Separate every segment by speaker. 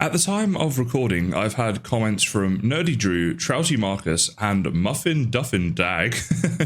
Speaker 1: At the time of recording, I've had comments from Nerdy Drew, Trouty Marcus, and Muffin Duffin Dag,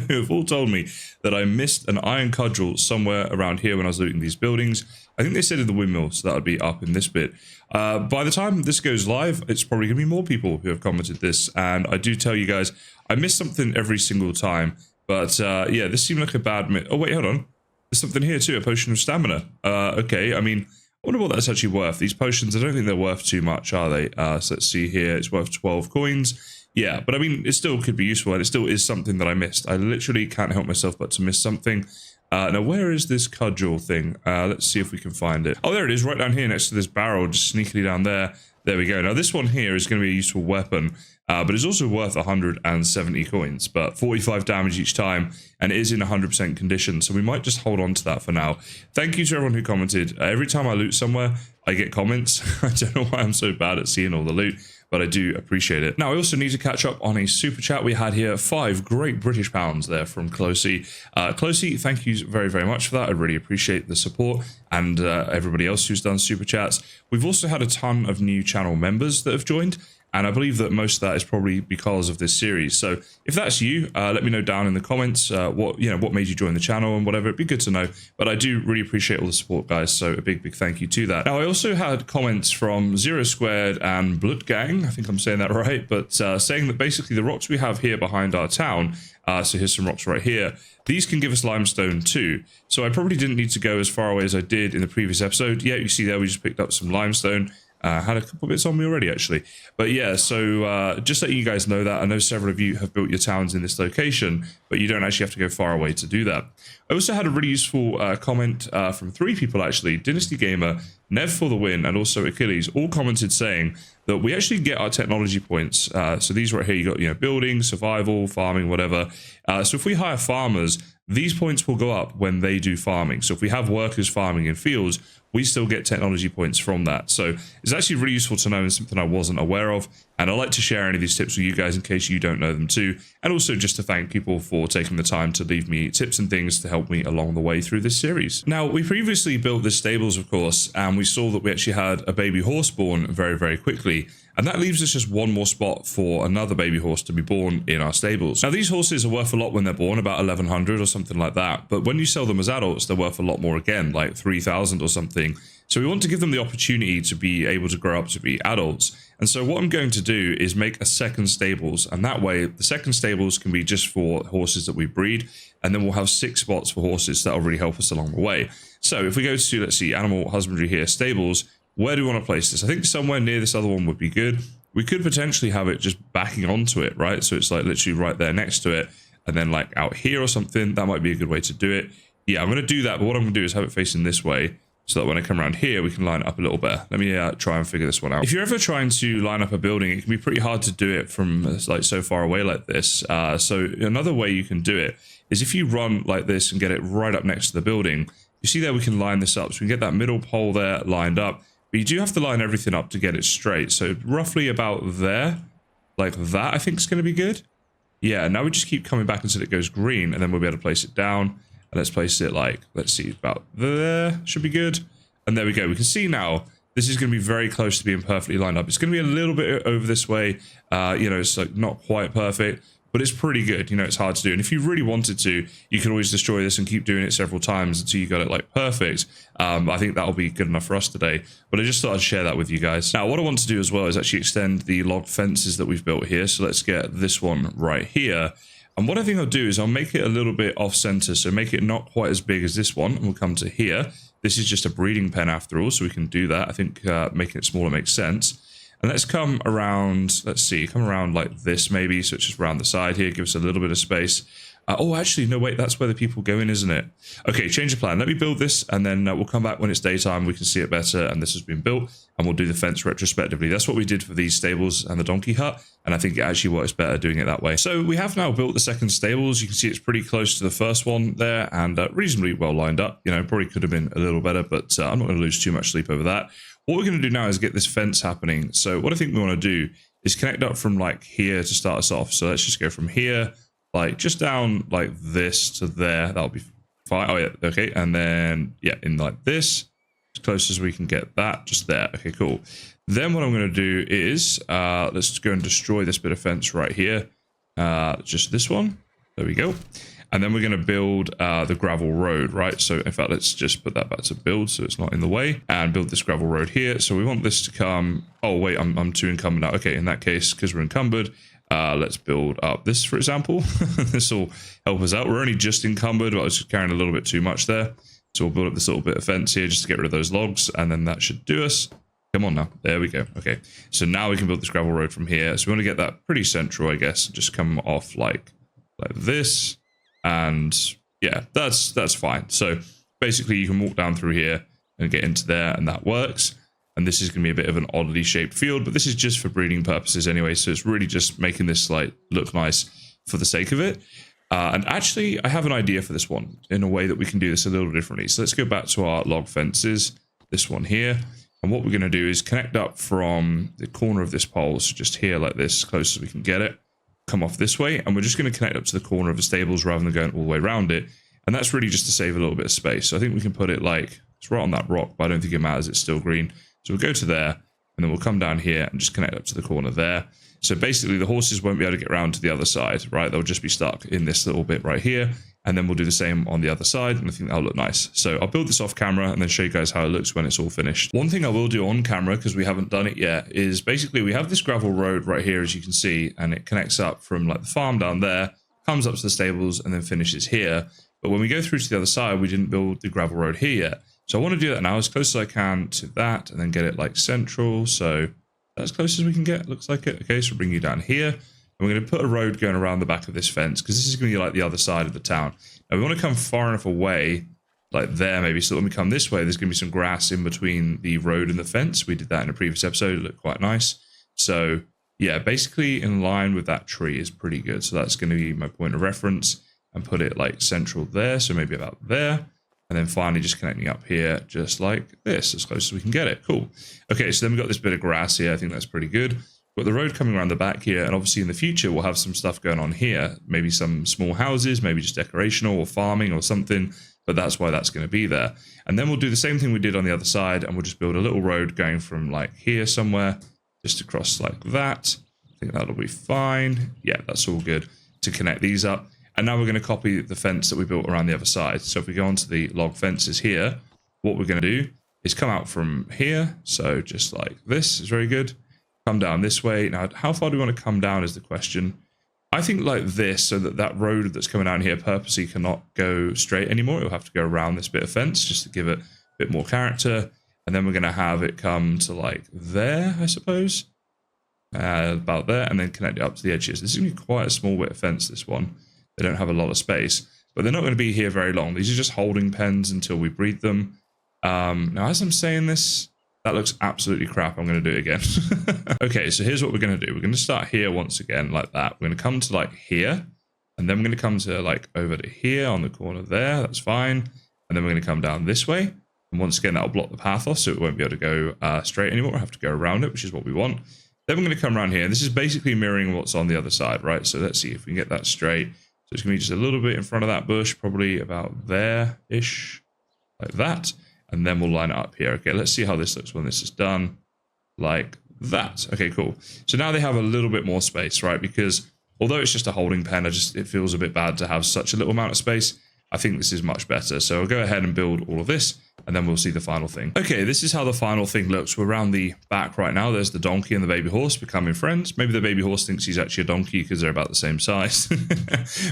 Speaker 1: who have all told me that I missed an iron cudgel somewhere around here when I was looting these buildings. I think they said in the windmill, so that would be up in this bit. By the time this goes live, it's probably going to be more people who have commented this, and I do tell you guys, I miss something every single time, but yeah, this seemed like a bad Oh wait, hold on. There's something here too, a potion of stamina. Okay, I mean, I wonder what that's actually worth. These potions, I don't think they're worth too much, are they? So let's see here. It's worth 12 coins. Yeah, but I mean, it still could be useful, and it still is something that I missed. I literally can't help myself but to miss something. Now, where is this cudgel thing? Let's see if we can find it. Oh, there it is, right down here next to this barrel, just sneakily down there. There we go. Now, this one here is going to be a useful weapon, but it's also worth 170 coins, but 45 damage each time, and it is in 100% condition, so we might just hold on to that for now. Thank you to everyone who commented. Every time I loot somewhere, I get comments. I don't know why I'm so bad at seeing all the loot, but I do appreciate it. Now, I also need to catch up on a super chat we had here. 5 great British pounds there from Closey. Closey, thank you very, very much for that. I really appreciate the support, and everybody else who's done super chats. We've also had a ton of new channel members that have joined, and I believe that most of that is probably because of this series. So if that's you, let me know down in the comments what made you join the channel and whatever. It'd be good to know. But I do really appreciate all the support, guys. So a big, big thank you to that. Now, I also had comments from Zero Squared and Blood Gang. I think I'm saying that right. But saying that basically the rocks we have here behind our town, so here's some rocks right here, these can give us limestone too. So I probably didn't need to go as far away as I did in the previous episode. Yeah, you see there, we just picked up some limestone. Had a couple bits on me already, actually. But yeah, so just letting you guys know that. I know several of you have built your towns in this location, but you don't actually have to go far away to do that. I also had a really useful comment from 3 people, actually. Dynasty Gamer, Nev for the win, and also Achilles, all commented saying that we actually get our technology points. So these right here, you got, building, survival, farming, whatever. So if we hire farmers, these points will go up when they do farming. So if we have workers farming in fields, we still get technology points from that. So it's actually really useful to know, and something I wasn't aware of. And I like to share any of these tips with you guys in case you don't know them too. And also just to thank people for taking the time to leave me tips and things to help me along the way through this series. Now, we previously built the stables, of course, and we saw that we actually had a baby horse born very, very quickly. And that leaves us just one more spot for another baby horse to be born in our stables. Now, these horses are worth a lot when they're born, about 1,100 or something like that. But when you sell them as adults, they're worth a lot more again, like 3,000 or something. So we want to give them the opportunity to be able to grow up to be adults. And so what I'm going to do is make a second stables. And that way, the second stables can be just for horses that we breed. And then we'll have 6 spots for horses that will really help us along the way. So if we go to, let's see, animal husbandry here, stables, where do we want to place this? I think somewhere near this other one would be good. We could potentially have it just backing onto it, right? So it's like literally right there next to it. And then like out here or something, that might be a good way to do it. Yeah, I'm going to do that. But what I'm going to do is have it facing this way, so that when I come around here, we can line it up a little better. Let me try and figure this one out. If you're ever trying to line up a building, it can be pretty hard to do it from like so far away like this. So another way you can do it is if you run like this and get it right up next to the building. You see there, we can line this up. So we can get that middle pole there lined up. But you do have to line everything up to get it straight. So roughly about there, like that, I think is going to be good. Yeah, now we just keep coming back until it goes green, and then we'll be able to place it down. And let's place it like, let's see, about there, should be good. And there we go. We can see now, this is going to be very close to being perfectly lined up. It's going to be a little bit over this way. It's like not quite perfect, but it's pretty good. It's hard to do. And if you really wanted to, you can always destroy this and keep doing it several times until you got it like perfect. I think that'll be good enough for us today. But I just thought I'd share that with you guys. Now, what I want to do as well is actually extend the log fences that we've built here. So let's get this one right here. And what I think I'll do is I'll make it a little bit off center. So make it not quite as big as this one. And we'll come to here. This is just a breeding pen after all, so we can do that. I think making it smaller makes sense. And let's come around, let's see, come around like this maybe. So it's just around the side here, give us a little bit of space. Oh, actually, no, wait, that's where the people go in, isn't it? Okay, change of plan. Let me build this, and then we'll come back when it's daytime. We can see it better, and this has been built, and we'll do the fence retrospectively. That's what we did for these stables and the donkey hut, and I think it actually works better doing it that way. So we have now built the second stables. You can see it's pretty close to the first one there, and reasonably well lined up. Probably could have been a little better, but I'm not going to lose too much sleep over that. What we're going to do now is get this fence happening. So what I think we want to do is connect up from like here to start us off. So let's just go from here, like just down like this to there. That'll be fine. Oh yeah, okay. And then yeah, in like this, close as we can get that, just there. Okay, cool. Then what I'm going to do is, let's go and destroy this bit of fence right here. Just this one. There we go. And then we're going to build the gravel road, right? So in fact, let's just put that back to build so it's not in the way, and build this gravel road here. So we want this to come, oh wait, I'm too encumbered now. Okay, in that case, because we're encumbered, let's build up this, for example. This will help us out. We're only just encumbered, but I was just carrying a little bit too much there. So we'll build up this little bit of fence here just to get rid of those logs, and then that should do us. Come on now. There we go. Okay. So now we can build this gravel road from here. So we want to get that pretty central, I guess. Just come off like this. And yeah, that's fine. So basically you can walk down through here and get into there, and that works. And this is going to be a bit of an oddly shaped field, but this is just for breeding purposes anyway. So it's really just making this like look nice for the sake of it. And actually I have an idea for this one in a way that we can do this a little differently. So let's go back to our log fences, this one here. And what we're going to do is connect up from the corner of this pole, so just here like this, as close as we can get it, come off this way, and we're just going to connect up to the corner of the stables rather than going all the way around it. And that's really just to save a little bit of space. So I think we can put it like, it's right on that rock, but I don't think it matters, it's still green. So we'll go to there, and then we'll come down here and just connect up to the corner there. So basically the horses won't be able to get around to the other side, right? They'll just be stuck in this little bit right here. And then we'll do the same on the other side, and I think that'll look nice. So I'll build this off camera and then show you guys how it looks when it's all finished. One thing I will do on camera, because we haven't done it yet, is basically we have this gravel road right here, as you can see, and it connects up from like the farm down there, comes up to the stables, and then finishes here. But when we go through to the other side, we didn't build the gravel road here yet. So I want to do that now as close as I can to that, and then get it like central. So that's as close as we can get, looks like it. Okay, so we'll bring you down here. And we're going to put a road going around the back of this fence, because this is going to be like the other side of the town. Now we want to come far enough away, like there maybe, so that when we come this way, there's going to be some grass in between the road and the fence. We did that in a previous episode. It looked quite nice. So yeah, basically in line with that tree is pretty good. So that's going to be my point of reference, and put it like central there. So maybe about there. And then finally just connecting up here, just like this, as close as we can get it. Cool. Okay, so then we've got this bit of grass here. I think that's pretty good. Got the road coming around the back here, and obviously in the future we'll have some stuff going on here. Maybe some small houses, maybe just decorational or farming or something, but that's why that's going to be there. And then we'll do the same thing we did on the other side, and we'll just build a little road going from like here somewhere, just across like that. I think that'll be fine. Yeah, that's all good to connect these up. And now we're going to copy the fence that we built around the other side. So if we go onto the log fences here, what we're going to do is come out from here. So just like this is very good. Come down this way. Now, how far do we want to come down is the question. I think like this, so that that road that's coming down here purposely cannot go straight anymore. It'll have to go around this bit of fence just to give it a bit more character. And then we're going to have it come to like there, I suppose. About there, and then connect it up to the edges. This is going to be quite a small bit of fence, this one. They don't have a lot of space, but they're not going to be here very long. These are just holding pens until we breed them. Now, as I'm saying this, that looks absolutely crap. I'm going to do it again. Okay, so here's what we're going to do. We're going to start here once again like that. We're going to come to like here, and then we're going to come to like over to here on the corner there. That's fine. And then we're going to come down this way. And once again, that'll block the path off, so it won't be able to go straight anymore. We'll have to go around it, which is what we want. Then we're going to come around here. This is basically mirroring what's on the other side, right? So let's see if we can get that straight. So it's going to be just a little bit in front of that bush, probably about there-ish, like that. And then we'll line it up here. Okay, let's see how this looks when this is done. Like that. Okay, cool. So now they have a little bit more space, right? Because although it's just a holding pen, it feels a bit bad to have such a little amount of space. I think this is much better. So I'll go ahead and build all of this, and then we'll see the final thing. Okay, this is how the final thing looks. We're around the back right now. There's the donkey and the baby horse becoming friends. Maybe the baby horse thinks he's actually a donkey because they're about the same size.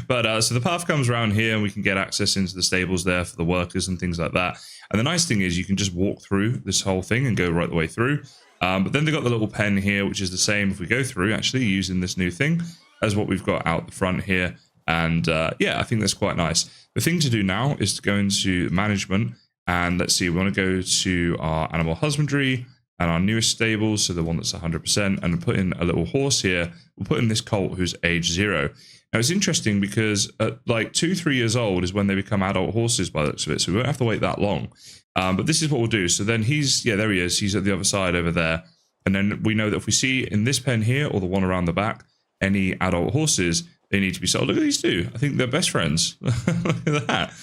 Speaker 1: But so the path comes around here, and we can get access into the stables there for the workers and things like that. And the nice thing is you can just walk through this whole thing and go right the way through. But then they've got the little pen here, which is the same if we go through, actually, using this new thing as what we've got out the front here. And yeah, I think that's quite nice. The thing to do now is to go into management, and let's see, we want to go to our animal husbandry and our newest stables, so the one that's 100%, and put in a little horse here. We'll put in this colt who's age 0. Now it's interesting because at like 2-3 years old is when they become adult horses by the looks of it, so we won't have to wait that long. But this is what we'll do. So then yeah, there he is. He's at the other side over there. And then we know that if we see in this pen here, or the one around the back, any adult horses, they need to be sold. Look at these two. I think they're best friends. Look at that.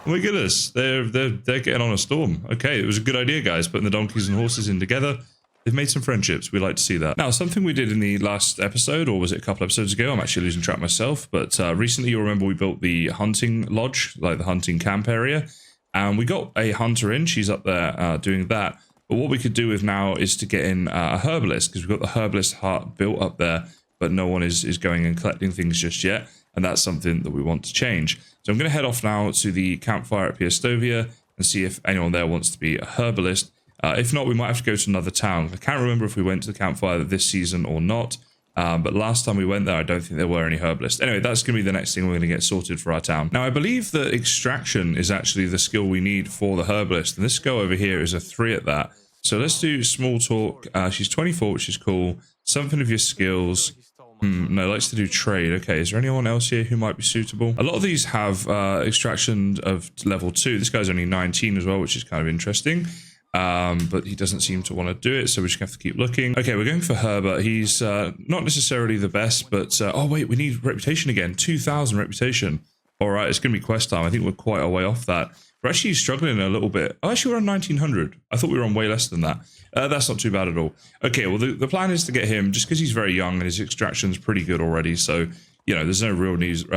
Speaker 1: Oh my goodness, they're getting on a storm. Okay, it was a good idea, guys, putting the donkeys and horses in together. They've made some friendships. We like to see that. Now, something we did in the last episode, or was it a couple episodes ago? I'm actually losing track myself. But recently, you'll remember we built the hunting lodge, like the hunting camp area. And we got a hunter in. She's up there doing that. But what we could do with now is to get in a herbalist, because we've got the herbalist hut built up there, but no one is going and collecting things just yet. And that's something that we want to change. So I'm going to head off now to the campfire at Piestovia and see if anyone there wants to be a herbalist. If not, we might have to go to another town. I can't remember if we went to the campfire this season or not. But last time we went there, I don't think there were any herbalists. Anyway, that's going to be the next thing we're going to get sorted for our town. Now, I believe that extraction is actually the skill we need for the herbalist. And this girl over here is a 3 at that. So let's do small talk. She's 24, which is cool. Something of your skills. No, likes to do trade. Okay, is there anyone else here who might be suitable? A lot of these have extraction of level 2. This guy's only 19 as well, which is kind of interesting. But he doesn't seem to want to do it, so we're just going to have to keep looking. Okay, we're going for Herbert. He's not necessarily the best, but... oh, wait, we need reputation again. 2,000 reputation. All right, it's going to be quest time. I think we're quite a way off that. We're actually struggling a little bit. Oh, actually, we're on 1,900. I thought we were on way less than that. That's not too bad at all. Okay, well, the plan is to get him, just because he's very young and his extraction's pretty good already, so... You know, there's no real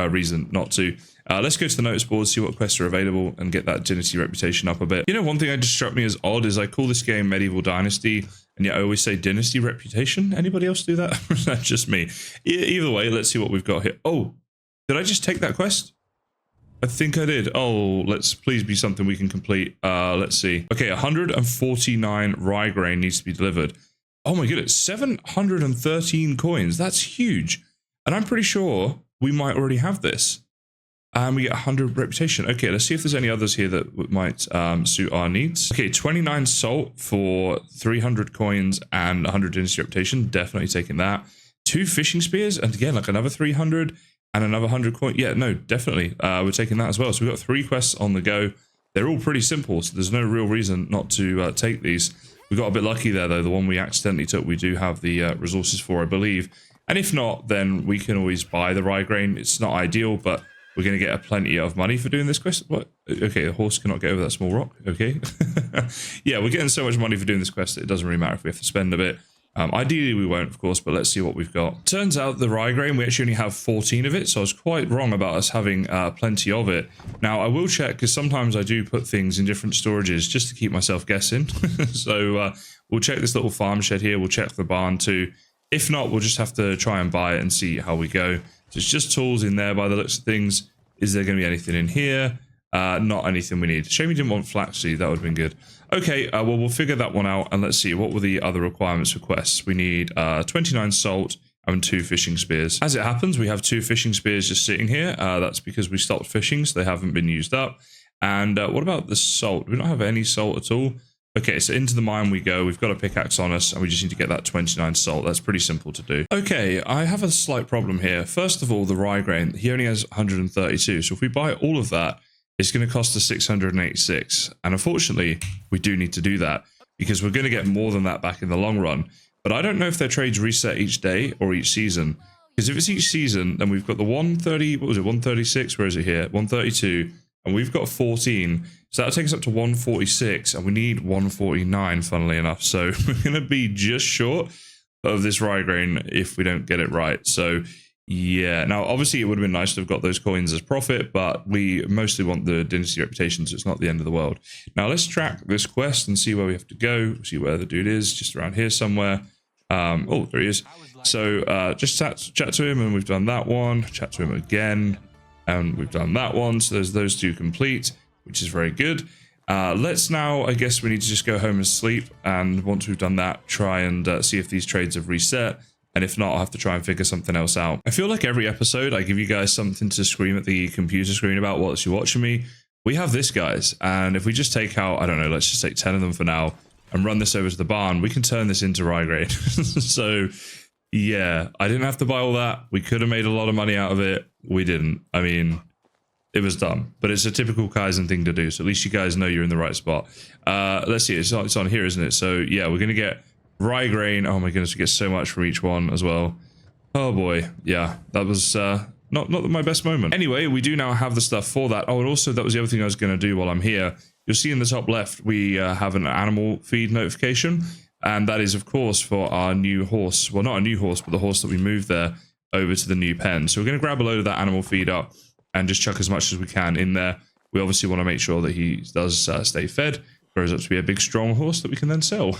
Speaker 1: reason not to. Let's go to the notice board, see what quests are available, and get that Dynasty reputation up a bit. You know, one thing that just struck me as odd is I call this game Medieval Dynasty, and yet I always say Dynasty reputation. Anybody else do that? That's just me. Either way, let's see what we've got here. Oh, did I just take that quest? I think I did. Oh, let's please be something we can complete. Let's see. Okay, 149 rye grain needs to be delivered. Oh my goodness, 713 coins. That's huge. And I'm pretty sure we might already have this. And we get 100 reputation. Okay, let's see if there's any others here that might suit our needs. Okay, 29 salt for 300 coins and 100 dynasty reputation. Definitely taking that. 2 fishing spears, and again, like another 300 and another 100 coins. Yeah, no, definitely. We're taking that as well. So we've got 3 quests on the go. They're all pretty simple, so there's no real reason not to take these. We got a bit lucky there, though. The one we accidentally took, we do have the resources for, I believe. And if not, then we can always buy the rye grain. It's not ideal, but we're going to get plenty of money for doing this quest. What? Okay, the horse cannot get over that small rock. Okay. Yeah, we're getting so much money for doing this quest that it doesn't really matter if we have to spend a bit. Ideally, we won't, of course, but let's see what we've got. Turns out the rye grain, we actually only have 14 of it, so I was quite wrong about us having plenty of it. Now, I will check, because sometimes I do put things in different storages just to keep myself guessing. So we'll check this little farm shed here. We'll check the barn too. If not, we'll just have to try and buy it and see how we go. So it's just tools in there by the looks of things. Is there going to be anything in here? Not anything we need. Shame we didn't want flaxseed. That would have been good. Okay, well, we'll figure that one out. And let's see, what were the other requirements for quests? We need 29 salt and 2 fishing spears. As it happens, we have 2 fishing spears just sitting here. That's because we stopped fishing, so they haven't been used up. And what about the salt? We don't have any salt at all. Okay, so into the mine we go. We've got a pickaxe on us, and we just need to get that 29 salt. That's pretty simple to do. Okay, I have a slight problem here. First of all, the rye grain. He only has 132. So if we buy all of that, it's going to cost us 686. And unfortunately, we do need to do that, because we're going to get more than that back in the long run. But I don't know if their trades reset each day or each season. Because if it's each season, then we've got the 130, what was it, 136? Where is it here? 132. And we've got 14, so that'll take us up to 146, and we need 149, funnily enough. So we're going to be just short of this rye grain if we don't get it right. So, yeah. Now, obviously, it would have been nice to have got those coins as profit, but we mostly want the Dynasty reputation, so it's not the end of the world. Now, let's track this quest and see where we have to go, see where the dude is, just around here somewhere. Oh, there he is. So just chat to him, and we've done that one. Chat to him again. And we've done that one, so there's those 2 complete, which is very good. Let's now, I guess we need to just go home and sleep, and once we've done that, try and see if these trades have reset, and if not, I'll have to try and figure something else out. I feel like every episode, I give you guys something to scream at the computer screen about whilst you're watching me. We have this, guys, and if we just take out, I don't know, let's just take 10 of them for now, and run this over to the barn, we can turn this into rye grain. So... yeah, I didn't have to buy all that. We could have made a lot of money out of it. We didn't. I mean, it was dumb. But it's a typical Kaizen thing to do. So at least you guys know you're in the right spot. Let's see. It's on here, isn't it? So yeah, we're going to get rye grain. Oh my goodness, we get so much from each one as well. Oh boy. Yeah, that was not not my best moment. Anyway, we do now have the stuff for that. Oh, and also that was the other thing I was going to do while I'm here. You'll see in the top left, we have an animal feed notification. And that is, of course, for our new horse. Well, not a new horse, but the horse that we moved there over to the new pen. So we're going to grab a load of that animal feed up and just chuck as much as we can in there. We obviously want to make sure that he does stay fed, grows up to be a big, strong horse that we can then sell.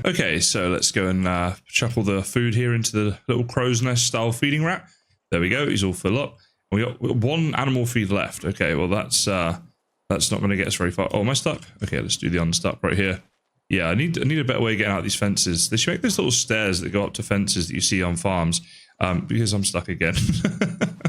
Speaker 1: Okay, so let's go and chuck all the food here into the little crow's nest style feeding rack. There we go. He's all full up. We got one animal feed left. Okay, well, that's not going to get us very far. Oh, am I stuck? Okay, let's do the unstuck right here. Yeah, I need a better way of getting out of these fences. They should make those little stairs that go up to fences that you see on farms, because I'm stuck again.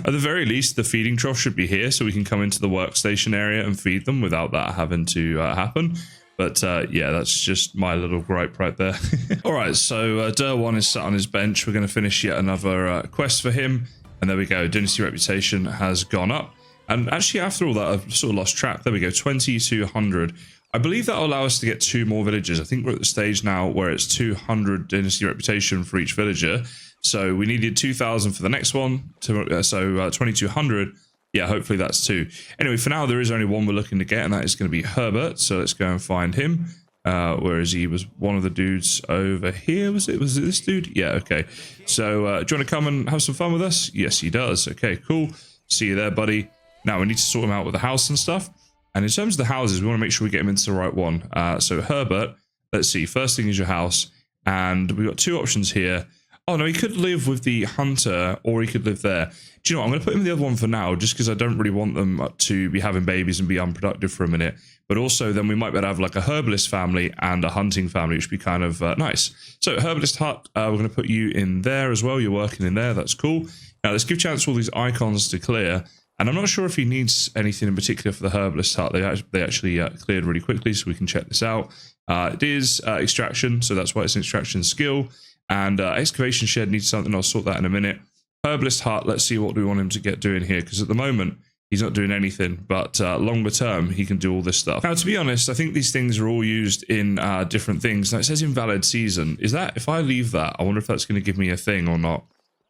Speaker 1: At the very least, the feeding trough should be here, so we can come into the workstation area and feed them without that having to happen. But yeah, that's just my little gripe right there. All right, so Dur1 is sat on his bench. We're going to finish yet another quest for him. And there we go. Dynasty reputation has gone up. And actually, after all that, I've sort of lost track. There we go, 2200. I believe that will allow us to get 2 more villages. I think we're at the stage now where it's 200 Dynasty reputation for each villager. So we needed 2,000 for the next one. So 2,200. Yeah, hopefully that's 2. Anyway, for now, there is only one we're looking to get, and that is going to be Herbert. So let's go and find him. Where is he? Was one of the dudes over here? Was it this dude? Yeah, okay. So do you want to come and have some fun with us? Yes, he does. Okay, cool. See you there, buddy. Now we need to sort him out with the house and stuff. And in terms of the houses, we want to make sure we get him into the right one. So Herbert, let's see. First thing is your house. And we've got 2 options here. Oh, no, he could live with the hunter, or he could live there. Do you know what? I'm going to put him in the other one for now, just because I don't really want them to be having babies and be unproductive for a minute. But also, then we might be able to have like a herbalist family and a hunting family, which would be kind of nice. So, herbalist hut, we're going to put you in there as well. You're working in there. That's cool. Now, let's give chance for all these icons to clear. And I'm not sure if he needs anything in particular for the herbalist hut. They actually cleared really quickly, so we can check this out. It is extraction, so that's why it's an extraction skill. And excavation shed needs something. I'll sort that in a minute. Herbalist hut, let's see what we want him to get doing here, because at the moment he's not doing anything, but longer term he can do all this stuff. Now, to be honest, I think these things are all used in different things. Now it says invalid season. Is that, if I leave that, I wonder if that's going to give me a thing or not,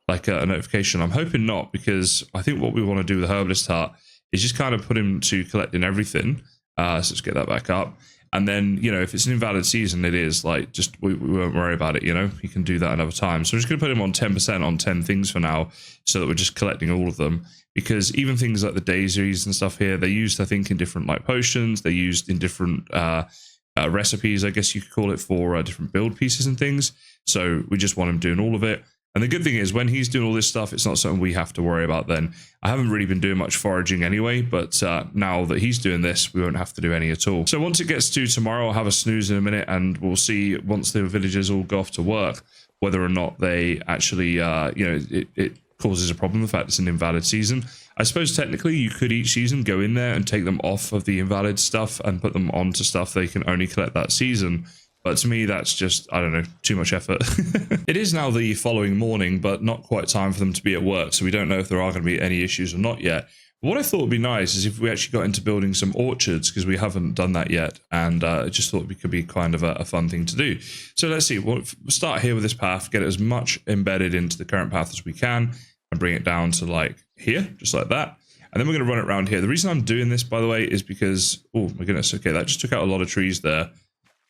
Speaker 1: like a notification. I'm hoping not, because I think what we want to do with the herbalist hut is just kind of put him to collecting everything. So let's get that back up. And then, you know, if it's an invalid season, it is like, just, we won't worry about it, you know, he can do that another time. So I'm just going to put him on 10% on 10 things for now, so that we're just collecting all of them. Because even things like the daisies and stuff here, they're used, I think, in different like potions. They're used in different recipes, I guess you could call it, for different build pieces and things. So we just want him doing all of it. And the good thing is, when he's doing all this stuff, it's not something we have to worry about then. I haven't really been doing much foraging anyway, but now that he's doing this, we won't have to do any at all. So once it gets to tomorrow, I'll have a snooze in a minute, and we'll see, once the villagers all go off to work, whether or not they actually, you know, it causes a problem, the fact it's an invalid season. I suppose technically you could each season go in there and take them off of the invalid stuff and put them onto stuff they can only collect that season. But to me, that's just, I don't know, too much effort. It is now the following morning, but not quite time for them to be at work. So we don't know if there are going to be any issues or not yet. But what I thought would be nice is if we actually got into building some orchards, because we haven't done that yet. And I just thought it could be kind of a fun thing to do. So let's see, we'll start here with this path, get it as much embedded into the current path as we can, and bring it down to like here, just like that. And then we're going to run it around here. The reason I'm doing this, by the way, is because, oh my goodness, okay, that just took out a lot of trees there.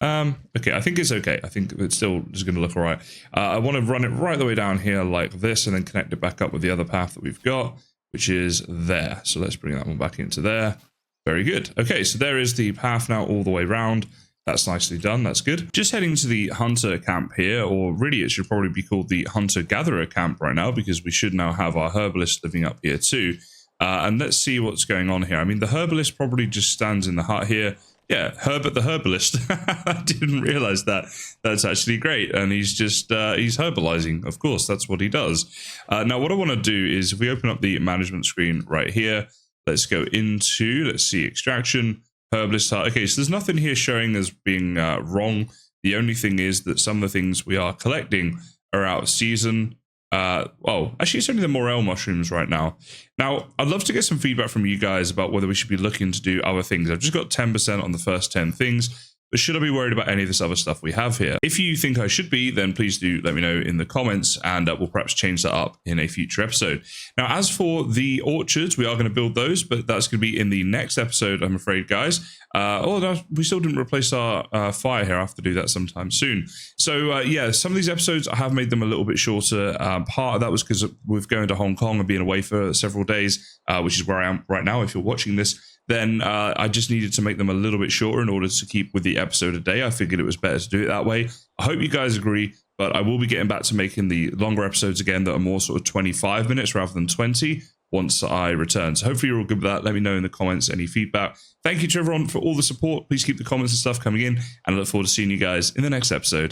Speaker 1: Okay, I think it's okay. I think it's still just going to look all right. I want to run it right the way down here like this, and then connect it back up with the other path that we've got, which is there. So let's bring that one back into there. Very good. Okay, so there is the path now all the way around. That's nicely done. That's good. Just heading to the hunter camp here, or really it should probably be called the hunter-gatherer camp right now, because we should now have our herbalist living up here too. And let's see what's going on here. I mean, the herbalist probably just stands in the hut here. Yeah, Herbert the herbalist. I didn't realize that. That's actually great. And he's just, he's herbalizing. Of course, that's what he does. Now, what I want to do is, if we open up the management screen right here, let's go into, let's see, extraction, herbalist hut. Okay, so there's nothing here showing as being wrong. The only thing is that some of the things we are collecting are out of season. Oh, actually, it's only the morel mushrooms right now. Now, I'd love to get some feedback from you guys about whether we should be looking to do other things. I've just got 10% on the first 10 things, but should I be worried about any of this other stuff we have here? If you think I should be, then please do let me know in the comments, and we'll perhaps change that up in a future episode. Now, as for the orchards, we are going to build those, but that's going to be in the next episode, I'm afraid, guys. Oh, no, we still didn't replace our fire here. I have to do that sometime soon. So, yeah, some of these episodes, I have made them a little bit shorter. Part of that was because we're going to Hong Kong and being away for several days, which is where I am right now, if you're watching this. Then I just needed to make them a little bit shorter in order to keep with the episode a day. I figured it was better to do it that way. I hope you guys agree, but I will be getting back to making the longer episodes again that are more sort of 25 minutes rather than 20 once I return. So hopefully you're all good with that. Let me know in the comments any feedback. Thank you to everyone for all the support. Please keep the comments and stuff coming in, and I look forward to seeing you guys in the next episode.